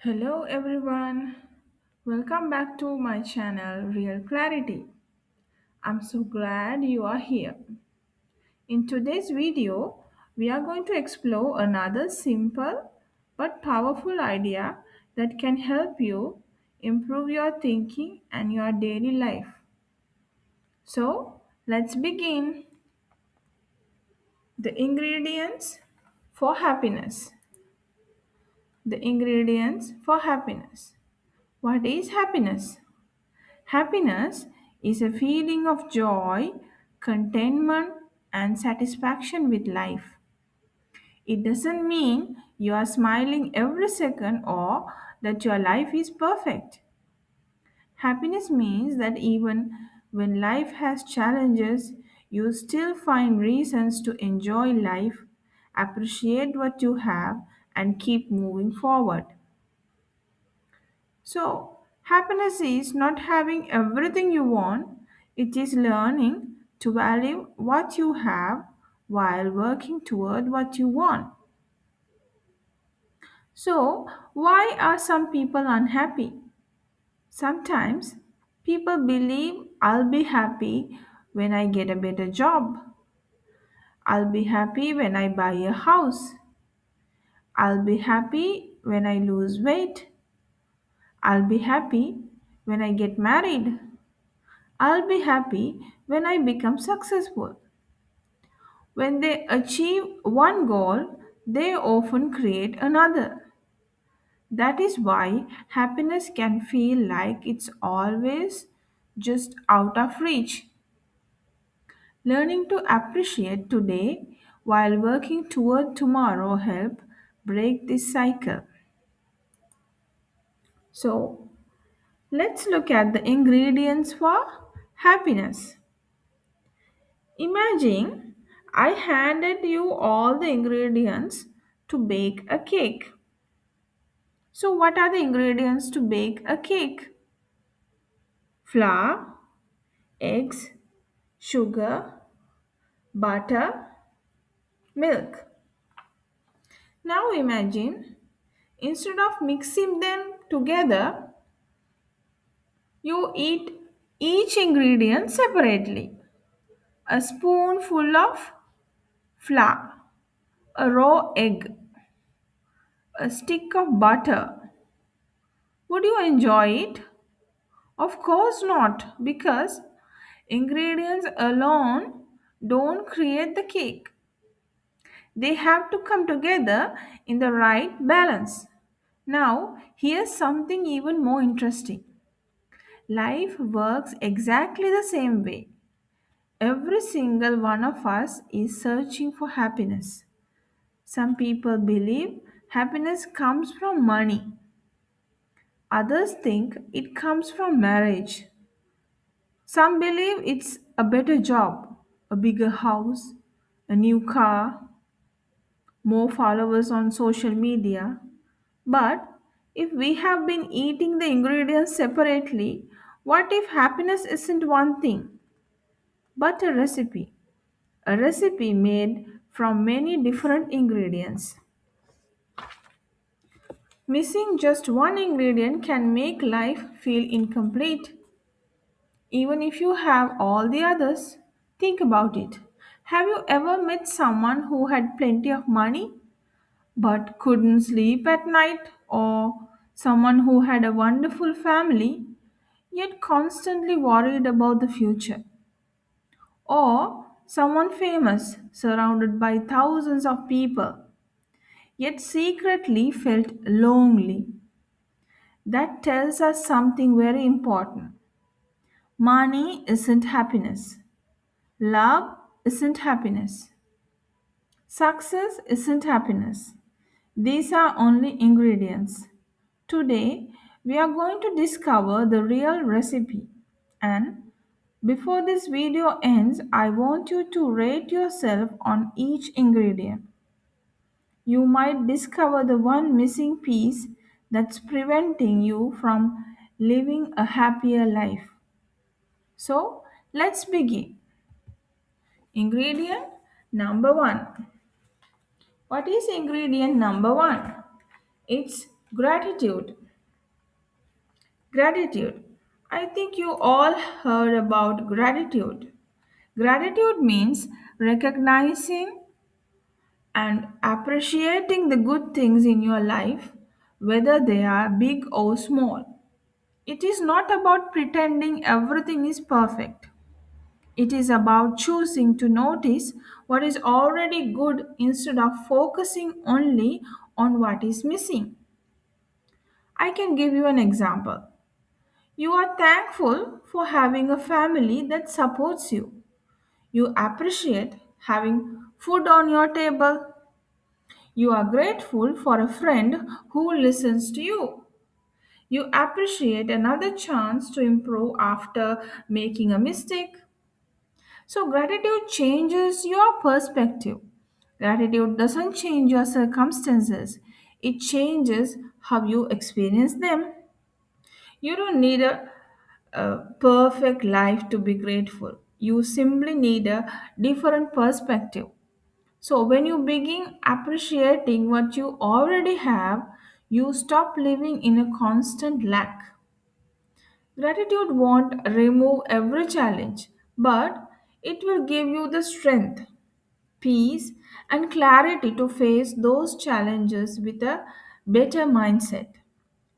Hello everyone. Welcome back to my channel Real Clarity. I'm so glad you are here. In today's video, we are going to explore another simple but powerful idea that can help you improve your thinking and your daily life. So, let's begin. The ingredients for happiness. The ingredients for happiness. What is happiness? Happiness is a feeling of joy, contentment, and satisfaction with life. It doesn't mean you are smiling every second or that your life is perfect. Happiness means that even when life has challenges, you still find reasons to enjoy life, appreciate what you have, and keep moving forward. So, happiness is not having everything you want, it is learning to value what you have while working toward what you want. So, why are some people unhappy? Sometimes people believe I'll be happy when I get a better job. I'll be happy when I buy a house. I'll be happy when I lose weight. I'll be happy when I get married. I'll be happy when I become successful. When they achieve one goal, they often create another. That is why happiness can feel like it's always just out of reach. Learning to appreciate today while working toward tomorrow help break this cycle. So, let's look at the ingredients for happiness. Imagine I handed you all the ingredients to bake a cake. So, what are the ingredients to bake a cake? Flour, eggs, sugar, butter, milk. Now imagine instead of mixing them together, you eat each ingredient separately. A spoonful of flour, a raw egg, a stick of butter. Would you enjoy it? Of course not, because ingredients alone don't create the cake. They have to come together in the right balance. Now, here's something even more interesting. Life works exactly the same way. Every single one of us is searching for happiness. Some people believe happiness comes from money. Others think it comes from marriage. Some believe it's a better job, a bigger house, a new car, more followers on social media. But if we have been eating the ingredients separately, what if happiness isn't one thing, but a recipe? A recipe made from many different ingredients. Missing just one ingredient can make life feel incomplete. Even if you have all the others, think about it. Have you ever met someone who had plenty of money but couldn't sleep at night? Or someone who had a wonderful family yet constantly worried about the future? Or someone famous surrounded by thousands of people yet secretly felt lonely? That tells us something very important. Money isn't happiness. Love isn't happiness. Success isn't happiness. These are only ingredients. Today, we are going to discover the real recipe. And before this video ends, I want you to rate yourself on each ingredient. You might discover the one missing piece that's preventing you from living a happier life. So, let's begin. Ingredient number one. What is ingredient number one? It's Gratitude. Gratitude. I think you all heard about gratitude. Gratitude means recognizing and appreciating the good things in your life, whether they are big or small. It is not about pretending everything is perfect. It is about choosing to notice what is already good instead of focusing only on what is missing. I can give you an example. You are thankful for having a family that supports you. You appreciate having food on your table. You are grateful for a friend who listens to you. You appreciate another chance to improve after making a mistake. So, gratitude changes your perspective. Gratitude doesn't change your circumstances, it changes how you experience them. You don't need a perfect life to be grateful, you simply need a different perspective. So, when you begin appreciating what you already have, you stop living in a constant lack. Gratitude won't remove every challenge, but it will give you the strength, peace, and clarity to face those challenges with a better mindset.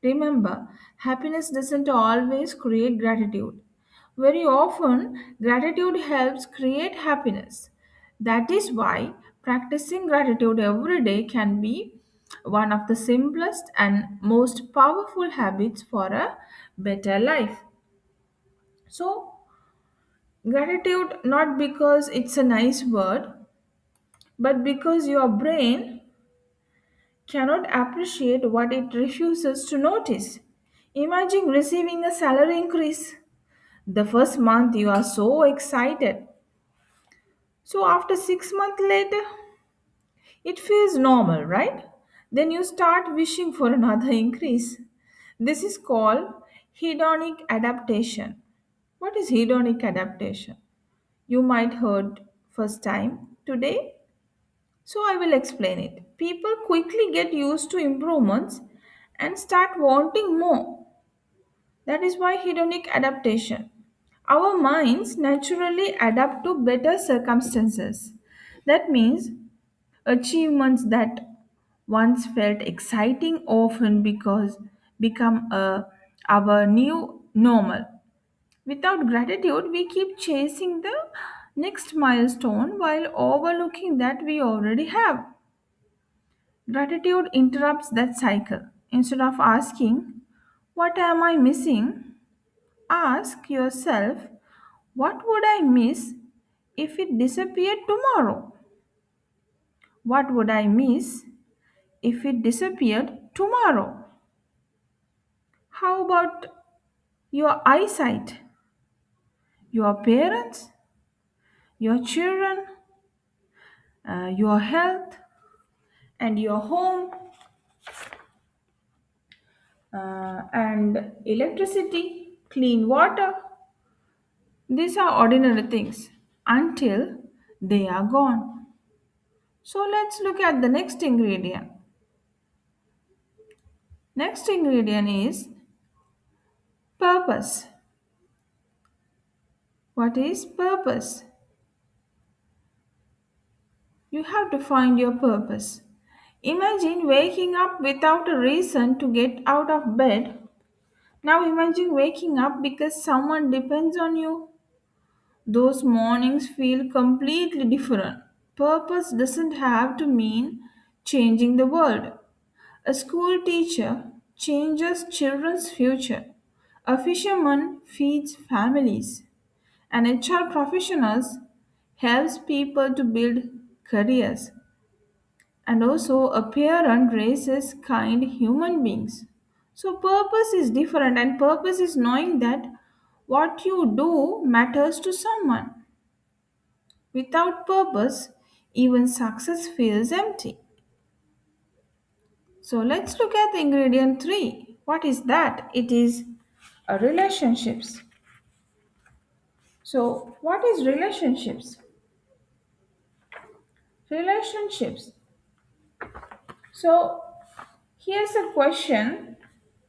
Remember, happiness doesn't always create gratitude. Very often, gratitude helps create happiness. That is why practicing gratitude every day can be one of the simplest and most powerful habits for a better life. So, gratitude not because it's a nice word, but because your brain cannot appreciate what it refuses to notice. Imagine receiving a salary increase. The first month you are so excited. So after 6 months later, it feels normal, right? Then you start wishing for another increase. This is called hedonic adaptation. What is hedonic adaptation? You might heard first time today. So I will explain it. People quickly get used to improvements and start wanting more. That is why hedonic adaptation. Our minds naturally adapt to better circumstances. That means achievements that once felt exciting often because become our new normal. Without gratitude, we keep chasing the next milestone while overlooking that we already have. Gratitude interrupts that cycle. Instead of asking, "What am I missing?" ask yourself, "What would I miss if it disappeared tomorrow? What would I miss if it disappeared tomorrow?" How about your eyesight, your parents, your children, your health, and your home, and electricity, clean water? These are ordinary things until they are gone. So let's look at the next ingredient. Next ingredient is purpose. What is purpose? You have to find your purpose. Imagine waking up without a reason to get out of bed. Now imagine waking up because someone depends on you. Those mornings feel completely different. Purpose doesn't have to mean changing the world. A school teacher changes children's future. A fisherman feeds families. An HR professionals helps people to build careers. And also a parent raises kind human beings. So purpose is different, and purpose is knowing that what you do matters to someone. Without purpose, even success feels empty. So let's look at the ingredient 3. What is that? It is relationships. So, what is relationships? Relationships. So, Here's a question.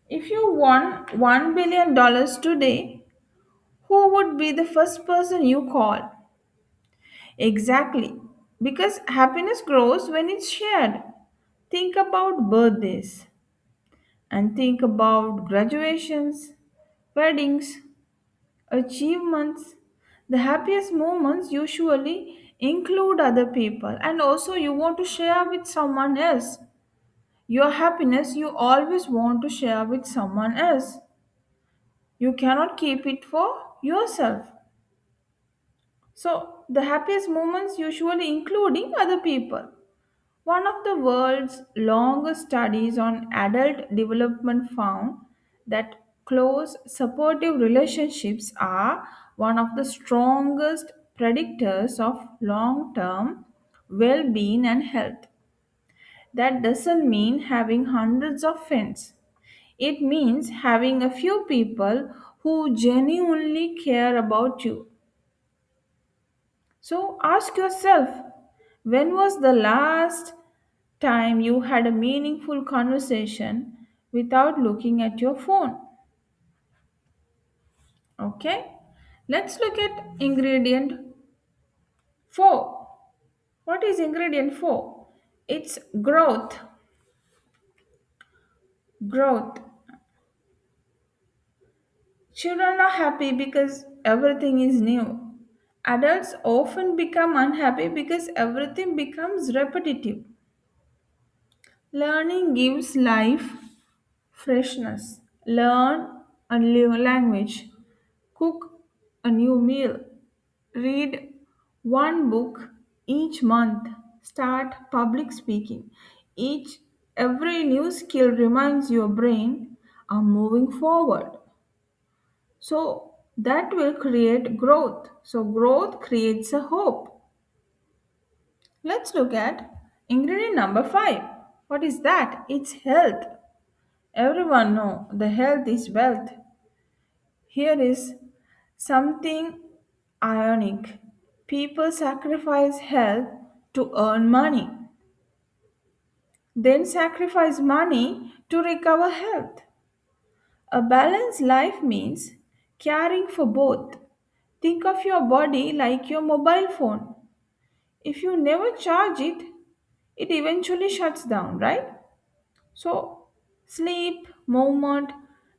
If you won $1 billion today, who would be the first person you call? Exactly. Because happiness grows when it's shared. Think about birthdays and think about graduations, weddings, achievements. The happiest moments usually include other people, and also you want to share with someone else. Your happiness you always want to share with someone else. You cannot keep it for yourself. So, the happiest moments usually including other people. One of the world's longest studies on adult development found that close supportive relationships are one of the strongest predictors of long term well being and health. That doesn't mean having hundreds of friends. It means having a few people who genuinely care about you. So ask yourself, when was the last time you had a meaningful conversation without looking at your phone? Okay, let's look at ingredient 4. What is ingredient 4? It's growth. Growth. Children are happy because everything is new. Adults often become unhappy because everything becomes repetitive. Learning gives life freshness. Learn a new language. Cook a new meal. Read one book each month. Start public speaking. Every new skill reminds your brain I'm moving forward. So that will create growth. So growth creates a hope. Let's look at ingredient number 5. What is that? It's health. Everyone know the health is wealth. Here is something ironic. People sacrifice health to earn money, then sacrifice money to recover health. A balanced life means caring for both. Think of your body like your mobile phone. If you never charge it, it eventually shuts down, right? So, sleep, movement,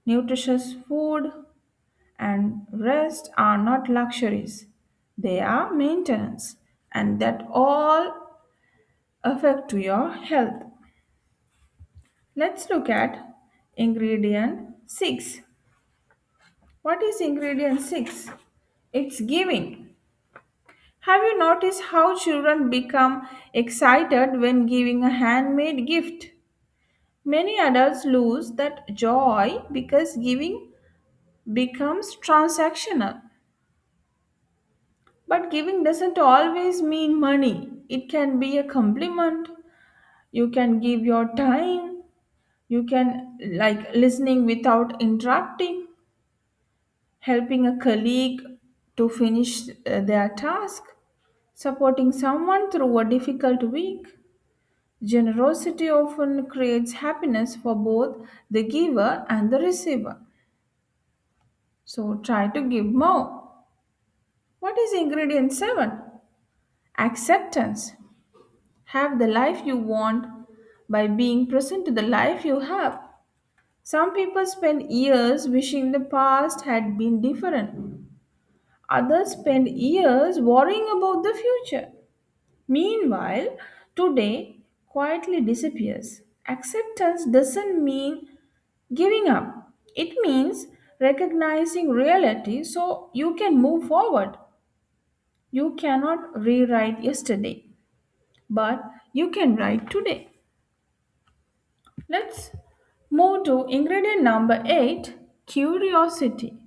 nutritious food, and rest are not luxuries. They are maintenance, and that all affect to your health. Let's look at ingredient 6. What is ingredient 6? It's giving. Have you noticed how children become excited when giving a handmade gift? Many adults lose that joy because giving becomes transactional. But giving doesn't always mean money. It can be a compliment. You can give your time. You can, like, listening without interrupting, helping a colleague to finish their task, supporting someone through a difficult week. Generosity often creates happiness for both the giver and the receiver. So try to give more. What is ingredient 7? Acceptance. Have the life you want by being present to the life you have. Some people spend years wishing the past had been different. Others spend years worrying about the future. Meanwhile, today quietly disappears. Acceptance doesn't mean giving up, it means recognizing reality so you can move forward. You cannot rewrite yesterday, but you can write today. Let's move to ingredient number 8, curiosity.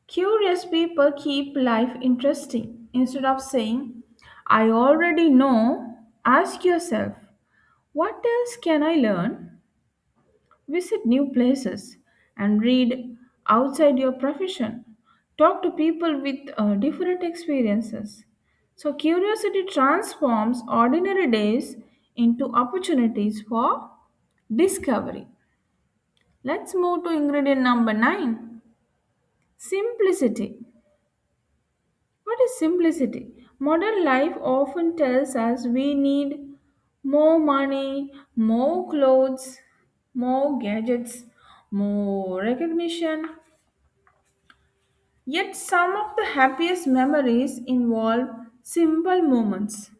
Curious people keep life interesting. Instead of saying, I already know, ask yourself, what else can I learn? Visit new places and read outside your profession. Talk to people with different experiences. So, curiosity transforms ordinary days into opportunities for discovery. Let's move to ingredient number 9, simplicity. What is simplicity? Modern life often tells us we need more money, more clothes, more gadgets, more recognition. Yet some of the happiest memories involve simple moments: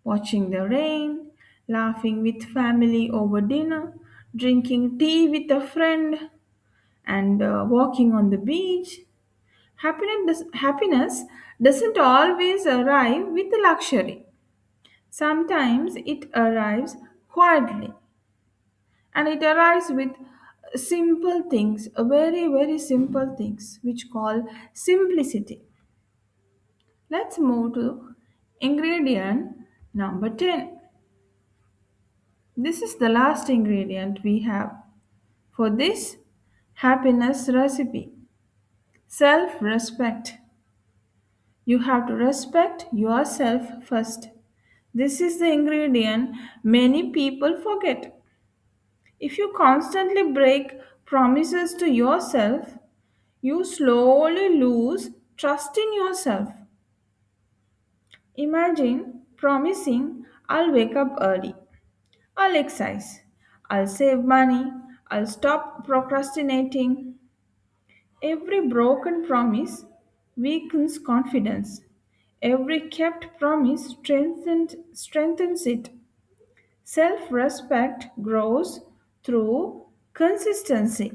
watching the rain, laughing with family over dinner, drinking tea with a friend, and walking on the beach. Happiness doesn't always arrive with luxury. Sometimes it arrives quietly, and it arrives with simple things, very, very simple things, which call simplicity. Let's move to ingredient number 10. This is the last ingredient we have for this happiness recipe: self respect. You have to respect yourself first. This is the ingredient many people forget. If you constantly break promises to yourself, you slowly lose trust in yourself. Imagine promising, I'll wake up early, I'll exercise, I'll save money, I'll stop procrastinating. Every broken promise weakens confidence. Every kept promise strengthens it. Self respect grows through consistency.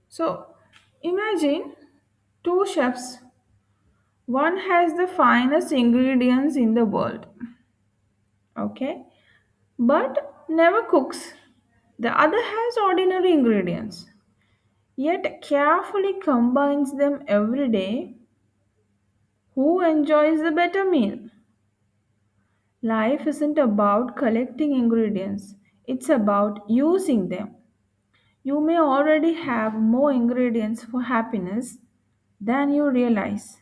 So, imagine two chefs. One has the finest ingredients in the world, okay, but never cooks. The other has ordinary ingredients, yet carefully combines them every day. Who enjoys the better meal? Life isn't about collecting ingredients, it's about using them. You may already have more ingredients for happiness than you realize.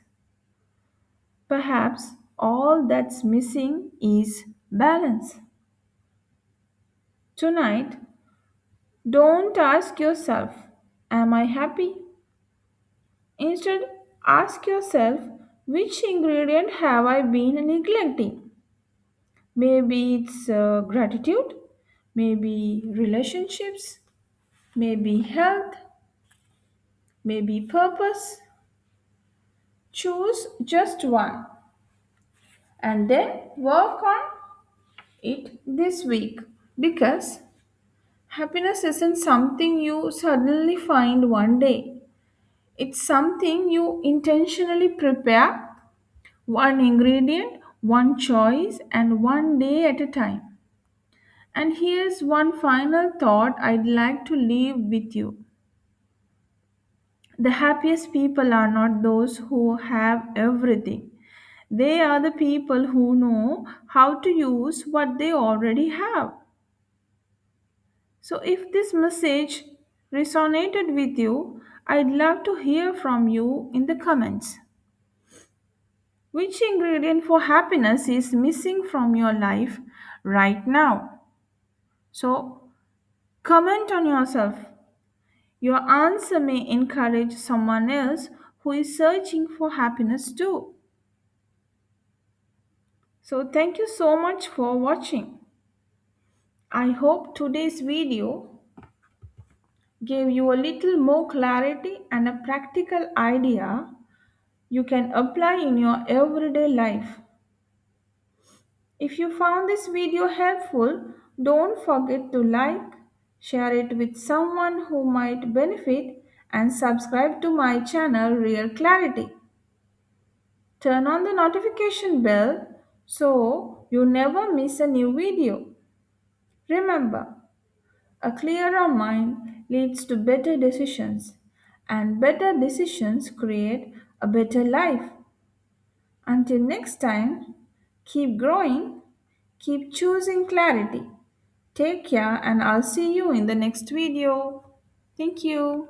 Perhaps all that's missing is balance. Tonight, don't ask yourself, am I happy? Instead, ask yourself, which ingredient have I been neglecting? Maybe it's gratitude, maybe relationships, maybe health, maybe purpose. Choose just one and then work on it this week, because happiness isn't something you suddenly find one day. It's something you intentionally prepare, one ingredient, one choice, and one day at a time. And here's one final thought I'd like to leave with you. The happiest people are not those who have everything. They are the people who know how to use what they already have. So, if this message resonated with you, I'd love to hear from you in the comments. Which ingredient for happiness is missing from your life right now? So, comment on yourself. Your answer may encourage someone else who is searching for happiness too. So, thank you so much for watching. I hope today's video gave you a little more clarity and a practical idea you can apply in your everyday life. If you found this video helpful, don't forget to like, share it with someone who might benefit, and subscribe to my channel Real Clarity. Turn on the notification bell so you never miss a new video. Remember, a clearer mind leads to better decisions, and better decisions create a better life. Until next time, keep growing, keep choosing clarity. Take care, and I'll see you in the next video. Thank you.